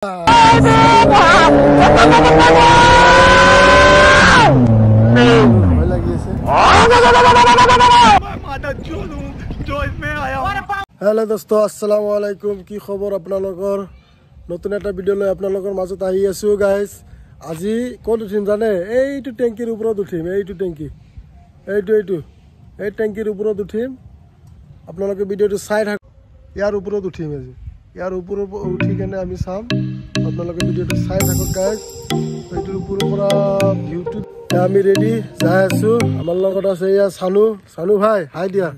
hello दोस्तों अस्सलाम वालेकुम की खबर आपनालोकर नतुन एटा भिडिओ লৈ आपनालोकर মাজত আহি আছো গাইস আজি কোন উঠিম জানে এইটো ট্যাঙ্কিৰ ওপৰত উঠিম এইটো ট্যাঙ্কি এইটো এই ট্যাঙ্কিৰ ওপৰত উঠিম आपनालोকে ভিডিওটো চাই থাক ইয়াৰ ওপৰত উঠিম আজি ইয়াৰ ওপৰত উঠি কেনে আমি চাম आपनालोকে ভিডিওটো চাই থাকক গাইস এইটোৰ ওপৰৰ পৰা ভিউটো আমি ৰেডি যাই আছো আমাৰ লগত আছে ইয়া সানু ভাই হাই দিয়া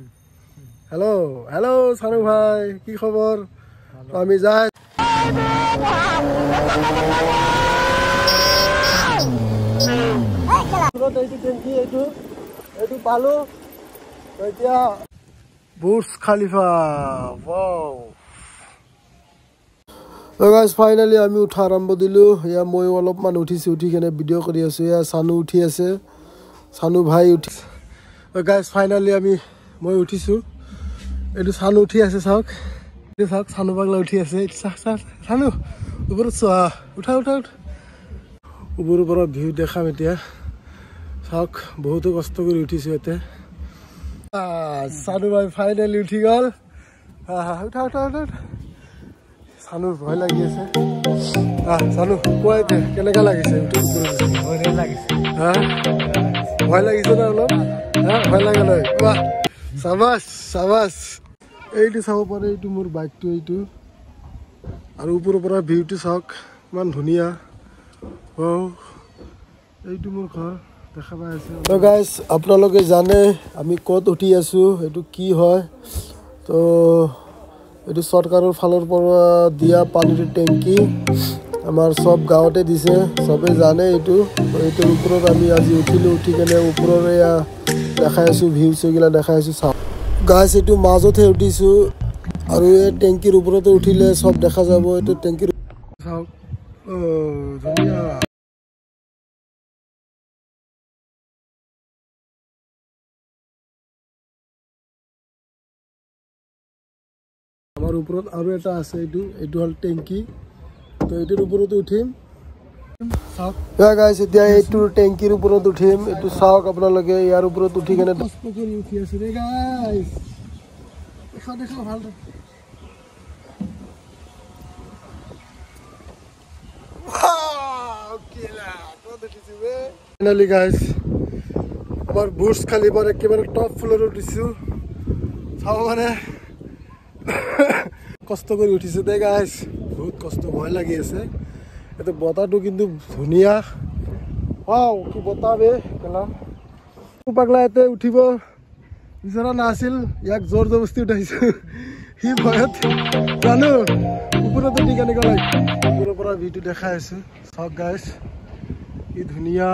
हेलो सानू भाई की खबर आमी जाय पालो बुर्ज खलीफा वाओ तो गाइस फाइनली आमी उठा आरम्भ दिलु या মই অলপমান উঠিছে উঠি কেনে ভিডিও কৰি আছো या सानू উঠি আছে सानू भाई উঠি তো গাইস ফাইনলি আমি মই উঠিছো এটো সানু উঠি আছে চাওক এটো চাওক সানু পাগলা উঠি আছে সানু ওপৰত চোৱা উঠা ওপৰৰ পৰা ভিউ দেখাম এতিয়া চাওক বহুত কষ্ট কৰি উঠিছে এতে সানু ভাই ফাইনালি উঠি গল উঠা সানুৰ ভয় লাগি আছে সানু কোৱাইতে কেনেকা লাগিছে ভয় লাগিছে ভয় লাগিছে না অলপ ভয় লাগা নাই বাহ সাবাস এইটো চাব পাৰে এইটো মোৰ বাইকটো এইটো আৰু ওপৰৰ পৰা ভিউটো চাওক ইমান ধুনীয়া এইটো মোৰ ঘৰ দেখা পাই আছে তো গাইস আপোনালোকে জানে আমি ক'ত উঠি আছো এইটো কি হয় তো এইটো চৰকাৰৰ ফালৰ পৰা দিয়া পানীৰ টেংকি আমাৰ সব গাঁৱতে দিছে সবে জানে এইটোৰ ওপৰত আমি আজি উঠি কেনে ওপৰৰ দেখাই আছো ভিউ সেগিলা দেখাই আছো চাওক গাইস এইটো মাজতে উঠিছো আৰু এই টেংকিৰ ওপৰতে উঠিলে সব দেখা যাব এইটো টেংকিৰ চাওক ধুনীয়া আমাৰ ওপৰত আৰু এটা আছে এইটো হল টেংকি তো এইটোৰ ওপৰতে উঠিম চাওক গাইস এতিয়া এইটো টেংকিৰ ওপৰত উঠিম এইটো চাওক আপোনালোকে ইয়াৰ ওপৰত উঠি কেনে কষ্ট কৰি উঠি আছে ৰে গাইস দেখা ভাল ওয়াও কেলা কত উঠিছে বে ফাইনালি গাইস আমাৰ বুৰ্জ খলিফাৰ একেবাৰে টপ ফ্লোৰত উঠিছো চাও মানে কষ্ট কৰি উঠিছে দে গাইস বহুত কষ্ট ভয় লাগি আছে এতে বতাহটো কিন্তু ধুনীয়া ওয়াও কি বতাহ বে কেলা পাগলা এতে উঠিব বিচৰা নাছিল ইয়াক জোৰ জবস্তি উঠাইছো হি ভয়ত জানো ওপৰত উঠি কেনেকুৱা লাগে ওপৰৰ পৰা ভিডিও দেখাই আছে চাওক গাইস কি ধুনীয়া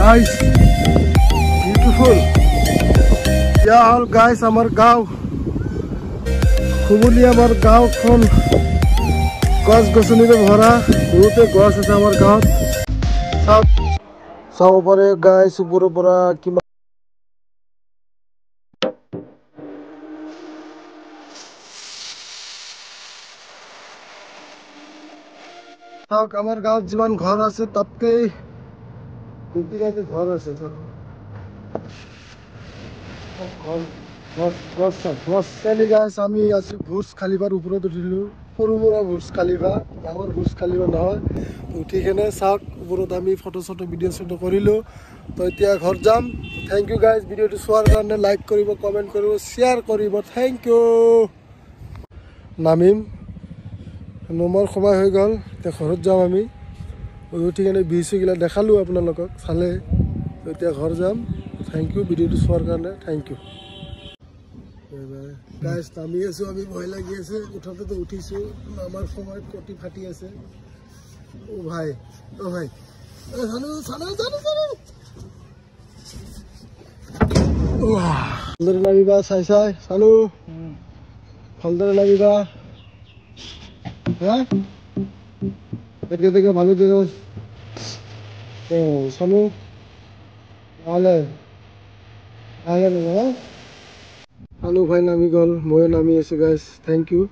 নাইস বিউটিফুল ইয়া হল গাইস আমার গাঁও খুবুলি আমার গাঁওখন গছ গছনিৰে ভৰা বহুতে গছ আছে আমাৰ গাঁৱত চাব পাৰে গাইস ওপৰৰ পৰা কিমান চাওক আমাৰ গাঁৱত যিমান ঘৰ আছে তাতকৈ ঘৰ আছে আমি আজি বুৰ্জ খলিফাৰ ওপৰত উঠিলো সৰু মুৰা বুৰ্জ খলিফা ডাঙৰ বুৰ্জ খলিফা নহয় উঠি কেনে চাওক ওপৰত আমি ফটো ভিডিও কৰিলো তো এতিয়া ঘৰ যাম থ্যাংক ইউ গাইস ভিডিওটো চোৱাৰ কাৰণে লাইক কৰিব কমেন্ট কৰিব শেয়াৰ কৰিব থ্যাংক ইউ নামিম নম্বৰ সময় হৈ গল এতিয়া ঘৰত যাম আমি উঠি কেনে বিচগিলা দেখালো আপোনালোকক চালে এতিয়া ঘৰ যাম থ্যাংক ইউ ভিডিওটো চোৱাৰ কাৰণে থ্যাংক ইউ গাইস নামি আছো আমি ভয় লাগি আছে উঠাতে উঠিছো আমাৰ সময়ত কটি ফাটি আছে ও ভাই সানু ভালদৰে নামিবা চাই সানু ভালদৰে নামিবা দেখে ভালো দিও সানু আলে চানু ভাই নামি গ'ল ময়ো নামি আছোঁ গাইজ থেংক ইউ